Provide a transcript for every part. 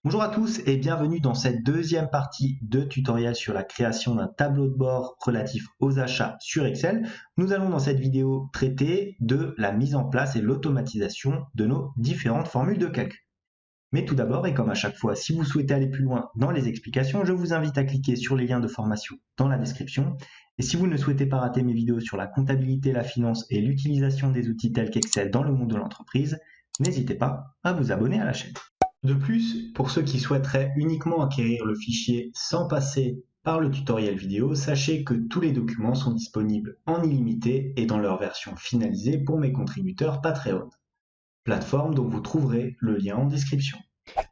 Bonjour à tous et bienvenue dans cette deuxième partie de tutoriel sur la création d'un tableau de bord relatif aux achats sur Excel. Nous allons dans cette vidéo traiter de la mise en place et l'automatisation de nos différentes formules de calcul. Mais tout d'abord, et comme à chaque fois, si vous souhaitez aller plus loin dans les explications, je vous invite à cliquer sur les liens de formation dans la description. Et si vous ne souhaitez pas rater mes vidéos sur la comptabilité, la finance et l'utilisation des outils tels qu'Excel dans le monde de l'entreprise, n'hésitez pas à vous abonner à la chaîne. De plus, pour ceux qui souhaiteraient uniquement acquérir le fichier sans passer par le tutoriel vidéo, sachez que tous les documents sont disponibles en illimité et dans leur version finalisée pour mes contributeurs Patreon, plateforme dont vous trouverez le lien en description.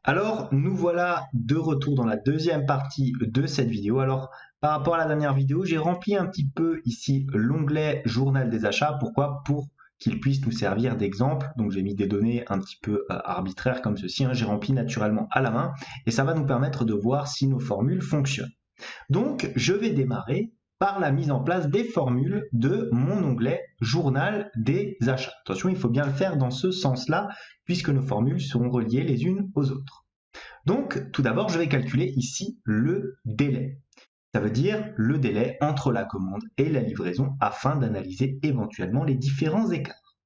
Alors, nous voilà de retour dans la deuxième partie de cette vidéo. Alors, par rapport à la dernière vidéo, j'ai rempli un petit peu ici l'onglet Journal des achats. Pourquoi? Pour qu'il puisse nous servir d'exemple. Donc, j'ai mis des données un petit peu arbitraires comme ceci. J'ai rempli naturellement à la main et ça va nous permettre de voir si nos formules fonctionnent. Donc, je vais démarrer par la mise en place des formules de mon onglet Journal des achats. Attention, il faut bien le faire dans ce sens-là, puisque nos formules seront reliées les unes aux autres. Donc, tout d'abord, je vais calculer ici le délai. Ça veut dire le délai entre la commande et la livraison afin d'analyser éventuellement les différents écarts.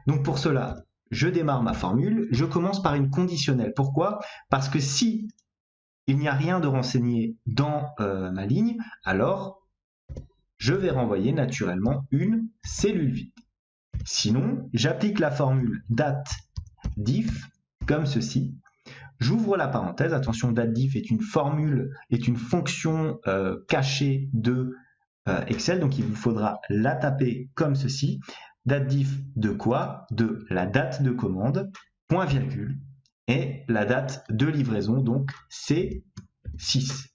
Donc pour cela, je démarre ma formule, je commence par une conditionnelle. Pourquoi? Parce que si il n'y a rien de renseigné dans ma ligne, alors je vais renvoyer naturellement une cellule vide. Sinon, j'applique la formule date diff comme ceci. J'ouvre la parenthèse. Attention, date diff est une formule, est une fonction cachée de Excel, donc il vous faudra la taper comme ceci. Date diff de quoi? De la date de commande, point virgule, et la date de livraison, donc c'est 6.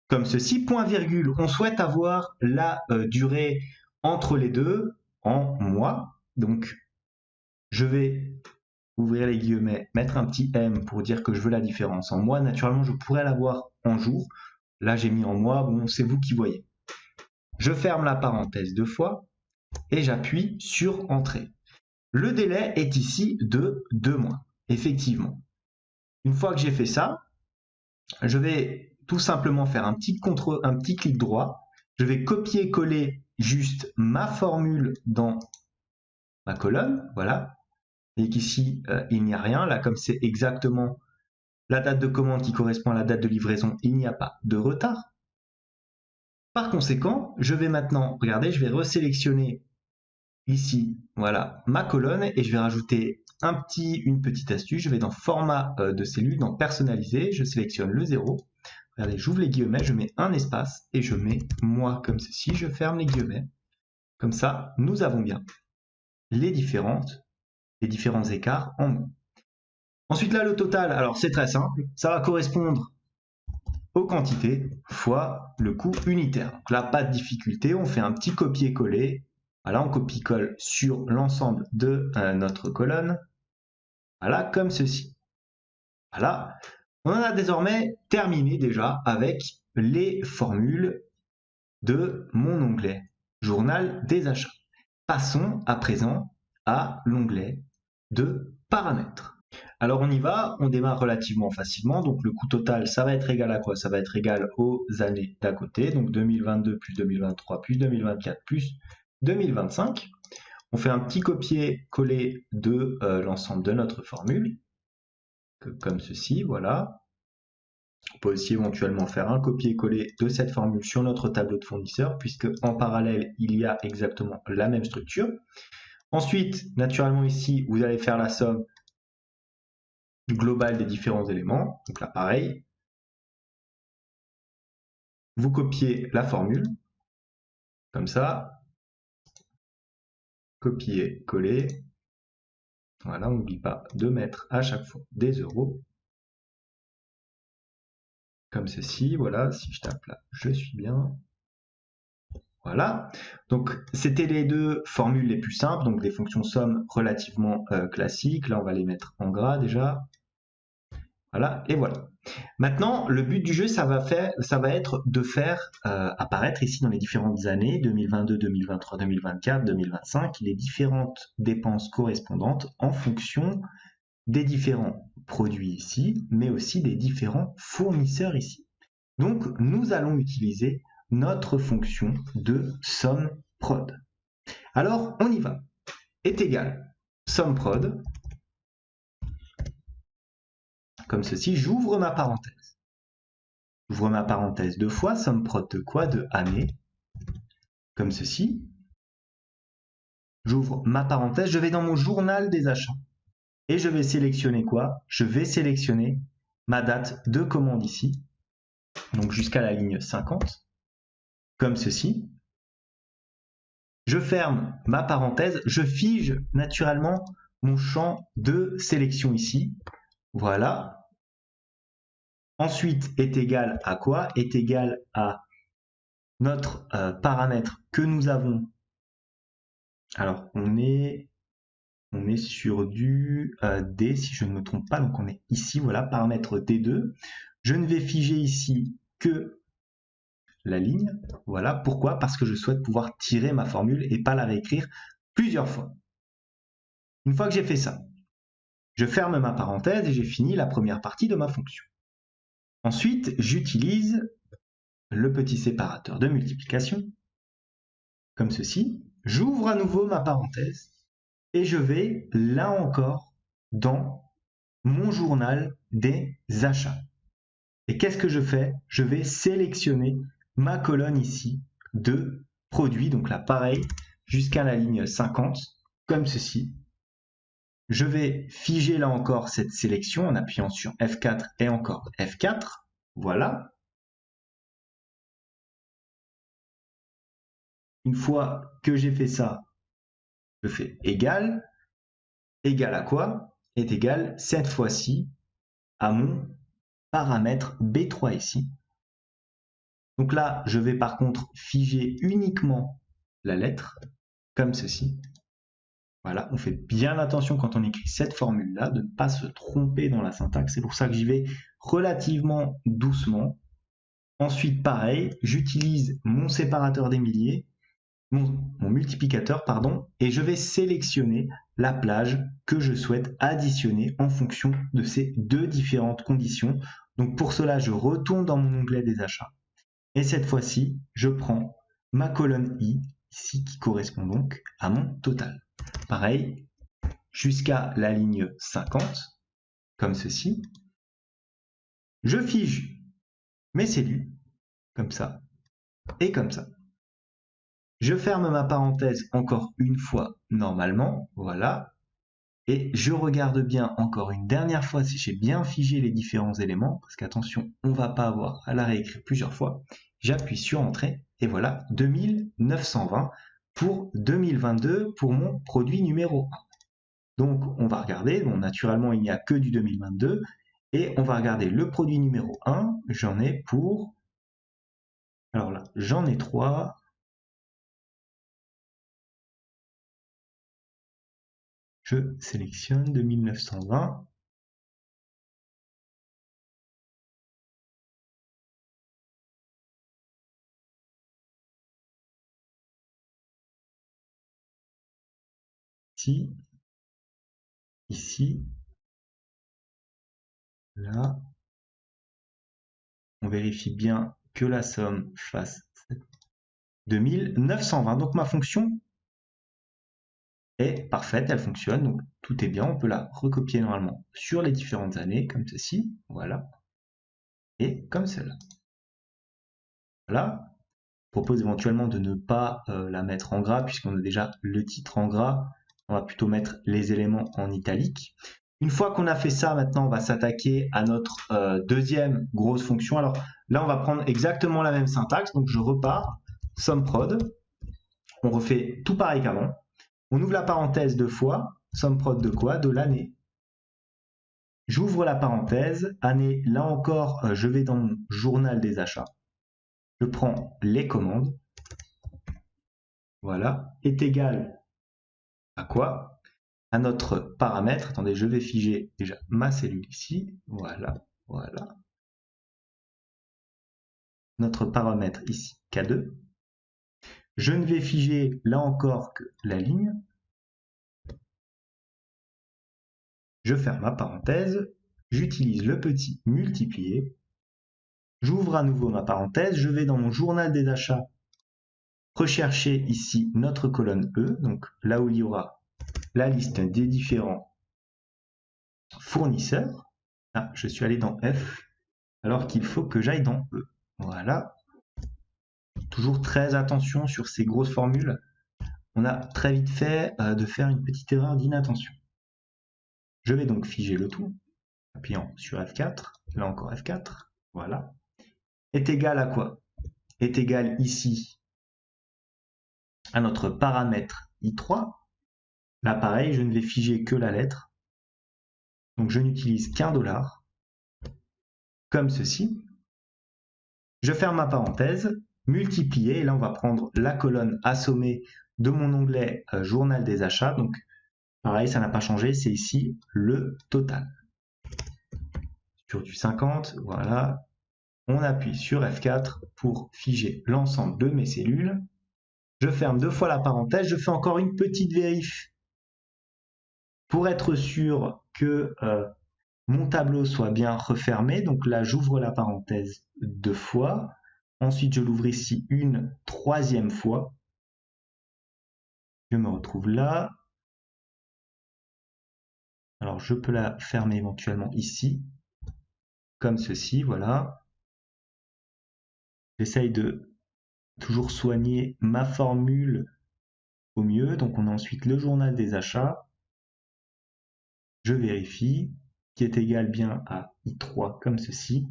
Comme ceci, point virgule, on souhaite avoir la durée entre les deux en mois. Donc, je vais ouvrir les guillemets, mettre un petit M pour dire que je veux la différence en mois. Naturellement, je pourrais l'avoir en jours. Là, j'ai mis en mois. Bon, c'est vous qui voyez. Je ferme la parenthèse 2 fois et j'appuie sur Entrée. Le délai est ici de 2 mois, effectivement. Une fois que j'ai fait ça, je vais tout simplement faire un petit clic droit. Je vais copier-coller juste ma formule dans ma colonne. Voilà. Et qu'ici, il n'y a rien. Là, comme c'est exactement la date de commande qui correspond à la date de livraison, il n'y a pas de retard. Par conséquent, je vais maintenant, regardez, je vais resélectionner ici, voilà, ma colonne et je vais rajouter une petite astuce. Je vais dans format de cellule, dans personnaliser, je sélectionne le 0. Regardez, j'ouvre les guillemets, je mets un espace et je mets moi comme ceci, je ferme les guillemets. Comme ça, nous avons bien les différents écarts en mots. Ensuite là, le total, alors c'est très simple, ça va correspondre aux quantités fois le coût unitaire. Donc là, pas de difficulté, on fait un petit copier-coller. Voilà, on copie-colle sur l'ensemble de notre colonne. Voilà, comme ceci. Voilà, on en a désormais terminé déjà avec les formules de mon onglet Journal des achats. Passons à présent à l'onglet de paramètres. Alors on y va, on démarre relativement facilement, donc le coût total, ça va être égal à quoi? Ça va être égal aux années d'à côté, donc 2022 plus 2023 plus 2024 plus 2025. On fait un petit copier-coller de l'ensemble de notre formule, comme ceci, voilà. On peut aussi éventuellement faire un copier-coller de cette formule sur notre tableau de fournisseurs, puisque en parallèle, il y a exactement la même structure. Ensuite, naturellement ici, vous allez faire la somme globale des différents éléments. Donc là, pareil, vous copiez la formule, comme ça, copier, coller. Voilà, on n'oublie pas de mettre à chaque fois des euros. Comme ceci, voilà, si je tape là, je suis bien. Voilà, donc c'était les deux formules les plus simples, donc des fonctions somme relativement classiques. Là, on va les mettre en gras déjà. Voilà, et voilà. Maintenant, le but du jeu, ça va être de faire apparaître ici dans les différentes années, 2022, 2023, 2024, 2025, les différentes dépenses correspondantes en fonction des différents produits ici, mais aussi des différents fournisseurs ici. Donc, nous allons utiliser notre fonction de SUMPROD. Alors, on y va. Est égal SUMPROD, comme ceci, j'ouvre ma parenthèse. J'ouvre ma parenthèse deux fois, SUMPROD de quoi? De année, comme ceci. J'ouvre ma parenthèse, je vais dans mon journal des achats. Et je vais sélectionner quoi? Je vais sélectionner ma date de commande ici, donc jusqu'à la ligne 50, comme ceci. Je ferme ma parenthèse, je fige naturellement mon champ de sélection ici. Voilà. Ensuite, est égal à quoi? Est égal à notre paramètre que nous avons. Alors, on est sur du D, si je ne me trompe pas. Donc, on est ici, voilà, paramètre D2. Je ne vais figer ici que la ligne. Voilà. Pourquoi? Parce que je souhaite pouvoir tirer ma formule et pas la réécrire plusieurs fois. Une fois que j'ai fait ça, je ferme ma parenthèse et j'ai fini la première partie de ma fonction. Ensuite, j'utilise le petit séparateur de multiplication, comme ceci. J'ouvre à nouveau ma parenthèse et je vais, là encore, dans mon journal des achats. Et qu'est-ce que je fais? Je vais sélectionner ma colonne ici de produits, donc là pareil, jusqu'à la ligne 50, comme ceci. Je vais figer là encore cette sélection en appuyant sur F4 et encore F4. Voilà. Une fois que j'ai fait ça, je fais égal. Égal à quoi? Est égal cette fois-ci à mon paramètre B3 ici. Donc là, je vais par contre figer uniquement la lettre, comme ceci. Voilà, on fait bien attention quand on écrit cette formule-là, de ne pas se tromper dans la syntaxe. C'est pour ça que j'y vais relativement doucement. Ensuite, pareil, j'utilise mon séparateur des milliers, mon multiplicateur, pardon, et je vais sélectionner la plage que je souhaite additionner en fonction de ces deux différentes conditions. Donc pour cela, je retourne dans mon onglet des achats. Et cette fois-ci, je prends ma colonne I, ici, qui correspond donc à mon total. Pareil, jusqu'à la ligne 50, comme ceci. Je fige mes cellules, comme ça, et comme ça. Je ferme ma parenthèse encore une fois normalement, voilà. Et je regarde bien encore une dernière fois si j'ai bien figé les différents éléments, parce qu'attention, on ne va pas avoir à la réécrire plusieurs fois. J'appuie sur Entrée, et voilà, 2920 pour 2022 pour mon produit numéro 1. Donc, on va regarder, bon, naturellement, il n'y a que du 2022, et on va regarder le produit numéro 1, j'en ai pour... Alors là, j'en ai 3. Je sélectionne 2920. Ici, ici, là. On vérifie bien que la somme fasse 2920. Donc ma fonction est parfaite, elle fonctionne, donc tout est bien. On peut la recopier normalement sur les différentes années, comme ceci, voilà, et comme cela. Voilà. Je propose éventuellement de ne pas la mettre en gras, puisqu'on a déjà le titre en gras. On va plutôt mettre les éléments en italique. Une fois qu'on a fait ça, maintenant, on va s'attaquer à notre deuxième grosse fonction. Alors là, on va prendre exactement la même syntaxe. Donc, je repars, SUMPROD. On refait tout pareil qu'avant. On ouvre la parenthèse deux fois. SUMPROD de quoi? De l'année. J'ouvre la parenthèse. Année, là encore, je vais dans mon journal des achats. Je prends les commandes. Voilà. Est égal à quoi? À notre paramètre. Attendez, je vais figer déjà ma cellule ici. Voilà, voilà. Notre paramètre ici, K2. Je ne vais figer là encore que la ligne. je ferme ma parenthèse, j'utilise le petit multiplier, j'ouvre à nouveau ma parenthèse, je vais dans mon journal des achats, rechercher ici notre colonne E, donc là où il y aura la liste des différents fournisseurs. Ah, je suis allé dans F, alors qu'il faut que j'aille dans E. Voilà. Toujours très attention sur ces grosses formules. On a très vite fait de faire une petite erreur d'inattention. Je vais donc figer le tout, appuyant sur F4, là encore F4, voilà. Est égal à quoi? Est égal ici à notre paramètre I3. Là pareil, je ne vais figer que la lettre. Donc je n'utilise qu'un dollar, comme ceci. Je ferme ma parenthèse, multiplier, et là on va prendre la colonne assommée de mon onglet journal des achats. Donc pareil, ça n'a pas changé, c'est ici le total. Sur du 50, voilà. On appuie sur F4 pour figer l'ensemble de mes cellules. Je ferme 2 fois la parenthèse, je fais encore une petite vérif pour être sûr que mon tableau soit bien refermé. Donc là, j'ouvre la parenthèse 2 fois. Ensuite, je l'ouvre ici une 3e fois. Je me retrouve là. Alors, je peux la fermer éventuellement ici, comme ceci, voilà. J'essaye de toujours soigner ma formule au mieux. Donc, on a ensuite le journal des achats. Je vérifie, qui est égal bien à I3, comme ceci.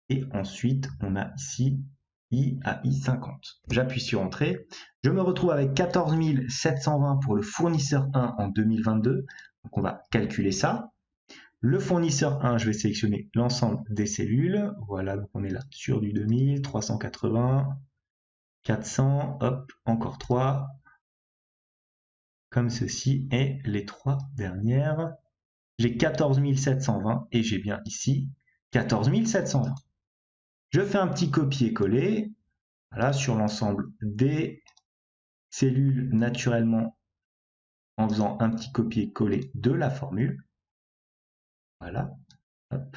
Et ensuite, on a ici I à I50. J'appuie sur Entrée. Je me retrouve avec 14 720 pour le fournisseur 1 en 2022. Donc on va calculer ça. Le fournisseur 1, je vais sélectionner l'ensemble des cellules. Voilà, donc on est là sur du 2000, 380, 400, hop, encore 3. Comme ceci, et les 3 dernières. J'ai 14 720 et j'ai bien ici 14 720. Je fais un petit copier-coller, voilà, sur l'ensemble des cellules naturellement en faisant un petit copier-coller de la formule. Voilà, hop.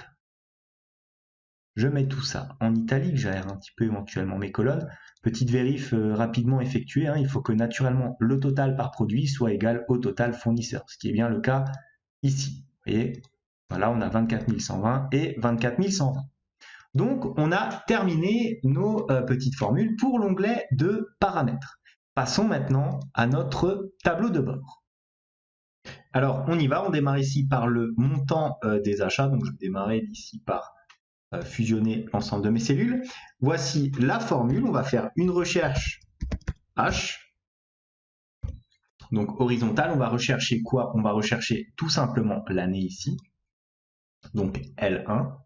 Je mets tout ça en italique, j'aère un petit peu éventuellement mes colonnes. Petite vérif rapidement effectuée, hein, il faut que naturellement le total par produit soit égal au total fournisseur, ce qui est bien le cas ici. Vous voyez, voilà, on a 24 120 et 24 120. Donc, on a terminé nos petites formules pour l'onglet de paramètres. Passons maintenant à notre tableau de bord. Alors, on y va, on démarre ici par le montant des achats. Donc, je vais démarrer ici par fusionner l'ensemble de mes cellules. Voici la formule, on va faire une recherche H. Donc, horizontale, on va rechercher quoi? On va rechercher tout simplement l'année ici. Donc, L1.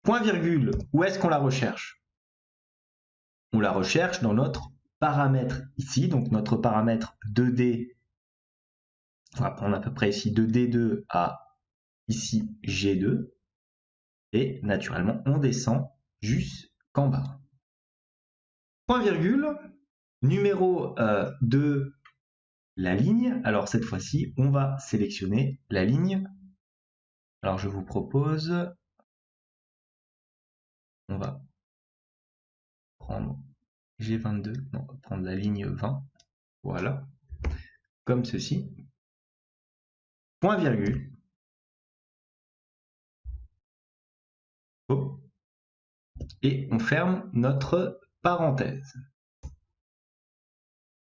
Point virgule, où est-ce qu'on la recherche? On la recherche dans notre paramètre ici, donc notre paramètre 2D, on va prendre à peu près ici 2D2 à ici G2, et naturellement on descend jusqu'en bas. Point virgule, numéro de la ligne, alors cette fois-ci on va sélectionner la ligne. Alors je vous propose, on va prendre G22, non, on va prendre la ligne 20, voilà, comme ceci. Point virgule. Oh. Et on ferme notre parenthèse.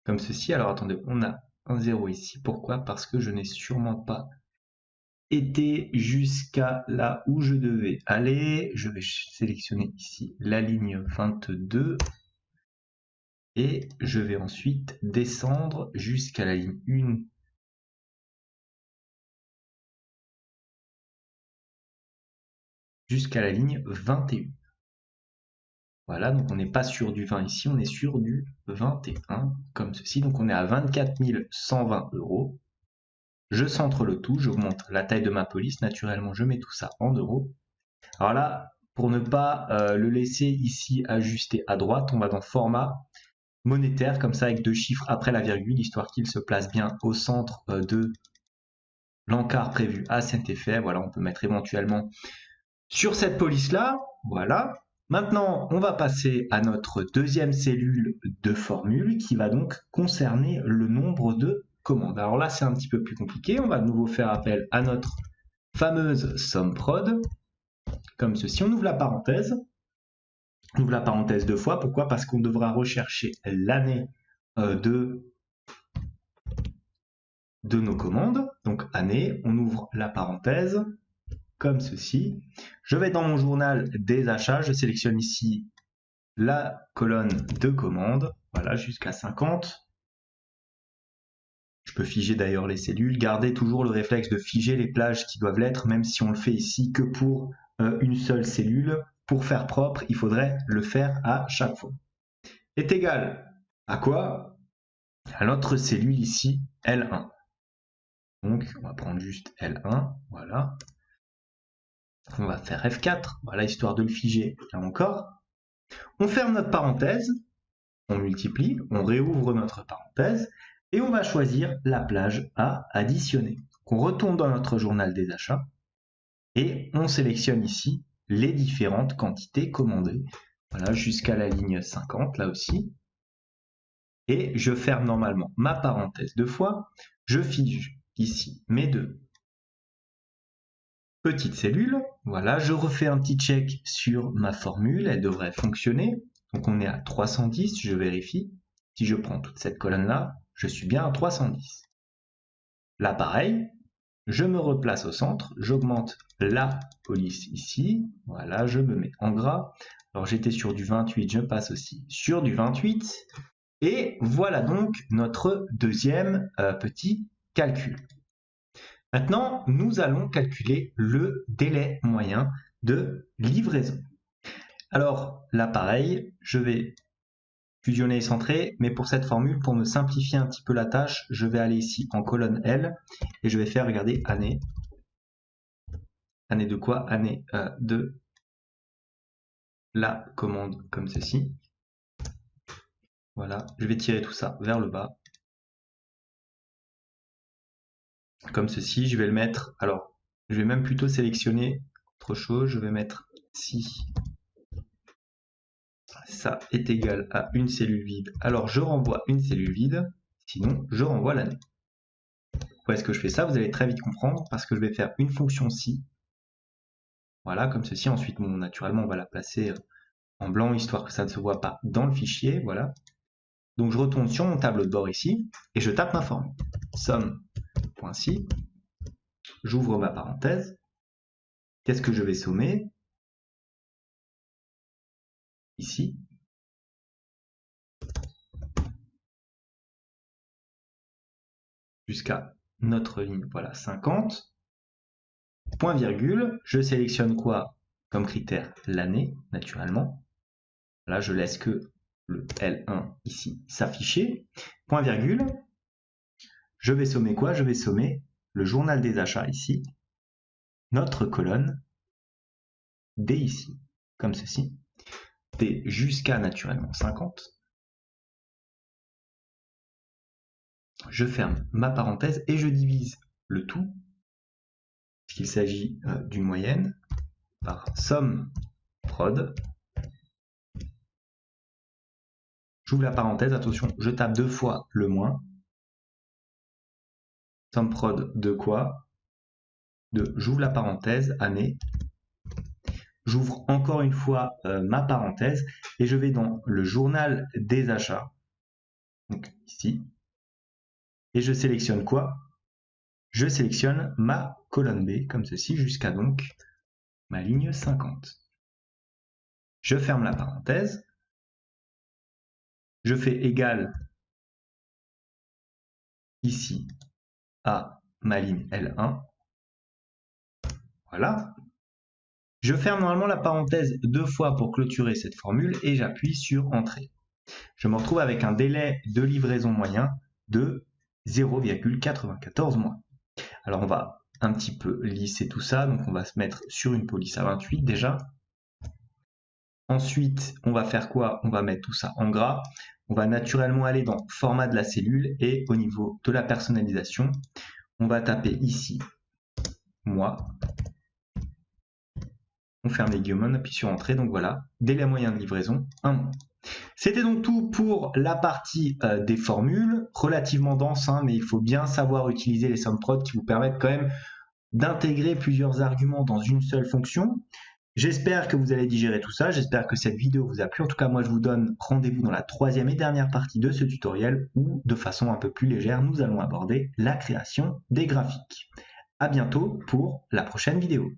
Comme ceci. Alors attendez, on a un 0 ici. Pourquoi? Parce que je n'ai sûrement pas été jusqu'à là où je devais aller. Je vais sélectionner ici la ligne 22. Et je vais ensuite descendre jusqu'à la ligne 1. Jusqu'à la ligne 21. Voilà, donc on n'est pas sur du 20 ici, on est sur du 21, comme ceci. Donc on est à 24 120 €. Je centre le tout, j'augmente la taille de ma police. Naturellement, je mets tout ça en euros. Alors là, pour ne pas le laisser ici ajusté à droite, on va dans format monétaire, comme ça, avec 2 chiffres après la virgule, histoire qu'il se place bien au centre de l'encart prévu à cet effet. Voilà, on peut mettre éventuellement sur cette police-là. Voilà. Maintenant, on va passer à notre deuxième cellule de formule qui va donc concerner le nombre de commandes. Alors là, c'est un petit peu plus compliqué. On va de nouveau faire appel à notre fameuse somme prod, comme ceci. On ouvre la parenthèse. On ouvre la parenthèse deux fois. Pourquoi? Parce qu'on devra rechercher l'année de nos commandes. Donc année, on ouvre la parenthèse comme ceci. Je vais dans mon journal des achats, je sélectionne ici la colonne de commandes, voilà, jusqu'à 50. Je peux figer d'ailleurs les cellules, garder toujours le réflexe de figer les plages qui doivent l'être, même si on le fait ici que pour une seule cellule. Pour faire propre, il faudrait le faire à chaque fois. Est égal à quoi? À notre cellule ici, L1. Donc, on va prendre juste L1, voilà. On va faire F4, voilà, histoire de le figer là encore. On ferme notre parenthèse, on multiplie, on réouvre notre parenthèse, et on va choisir la plage à additionner. Donc on retourne dans notre journal des achats, et on sélectionne ici les différentes quantités commandées. Voilà, jusqu'à la ligne 50, là aussi. Et je ferme normalement ma parenthèse deux fois. Je fige ici mes deux petites cellules. Voilà, je refais un petit check sur ma formule, elle devrait fonctionner. Donc on est à 310, je vérifie. Si je prends toute cette colonne-là, je suis bien à 310. Là, pareil, je me replace au centre, j'augmente la police ici. Voilà, je me mets en gras. Alors j'étais sur du 28, je passe aussi sur du 28. Et voilà donc notre deuxième petit calcul. Maintenant, nous allons calculer le délai moyen de livraison. Alors là, pareil, je vais fusionner et centrer, mais pour cette formule, pour me simplifier un petit peu la tâche, je vais aller ici en colonne L et je vais faire, regardez, année. Année de quoi? Année de la commande, comme ceci. Voilà, je vais tirer tout ça vers le bas. Comme ceci, je vais le mettre, alors, je vais même plutôt sélectionner autre chose, je vais mettre si ça est égal à une cellule vide, alors je renvoie une cellule vide, sinon je renvoie l'année. Pourquoi est-ce que je fais ça? Vous allez très vite comprendre, parce que je vais faire une fonction si, voilà, comme ceci. Ensuite, bon, naturellement, on va la placer en blanc, histoire que ça ne se voit pas dans le fichier, voilà. Donc je retourne sur mon tableau de bord ici, et je tape ma formule. Somme.si, j'ouvre ma parenthèse. Qu'est-ce que je vais sommer? Ici. Jusqu'à notre ligne, voilà, 50. Point virgule, je sélectionne quoi comme critère? L'année, naturellement. Là, je laisse que le L1 ici s'afficher. Point virgule, je vais sommer quoi? Je vais sommer le journal des achats ici, notre colonne D ici, comme ceci. D jusqu'à naturellement 50. Je ferme ma parenthèse et je divise le tout, puisqu'il s'agit d'une moyenne, par somme prod. J'ouvre la parenthèse, attention, je tape deux fois le moins. Somme prod de quoi? De, j'ouvre la parenthèse, année. J'ouvre encore une fois ma parenthèse et je vais dans le journal des achats, donc ici, et je sélectionne quoi? Je sélectionne ma colonne B, comme ceci, jusqu'à donc ma ligne 50. Je ferme la parenthèse, je fais égal ici à ma ligne L1, voilà. Je ferme normalement la parenthèse deux fois pour clôturer cette formule et j'appuie sur Entrée. Je me retrouve avec un délai de livraison moyen de 0,94 mois. Alors on va un petit peu lisser tout ça, donc on va se mettre sur une police à 28 déjà. Ensuite, on va faire quoi? On va mettre tout ça en gras. On va naturellement aller dans format de la cellule et au niveau de la personnalisation, On va taper ici mois. On ferme les guillemets, on appuie sur Entrée. Donc voilà, délai moyen de livraison, 1 mois. C'était donc tout pour la partie des formules, relativement dense, hein, mais il faut bien savoir utiliser les SUMPROD qui vous permettent quand même d'intégrer plusieurs arguments dans une seule fonction. J'espère que vous allez digérer tout ça, j'espère que cette vidéo vous a plu. En tout cas, moi, je vous donne rendez-vous dans la troisième et dernière partie de ce tutoriel où, de façon un peu plus légère, nous allons aborder la création des graphiques. À bientôt pour la prochaine vidéo.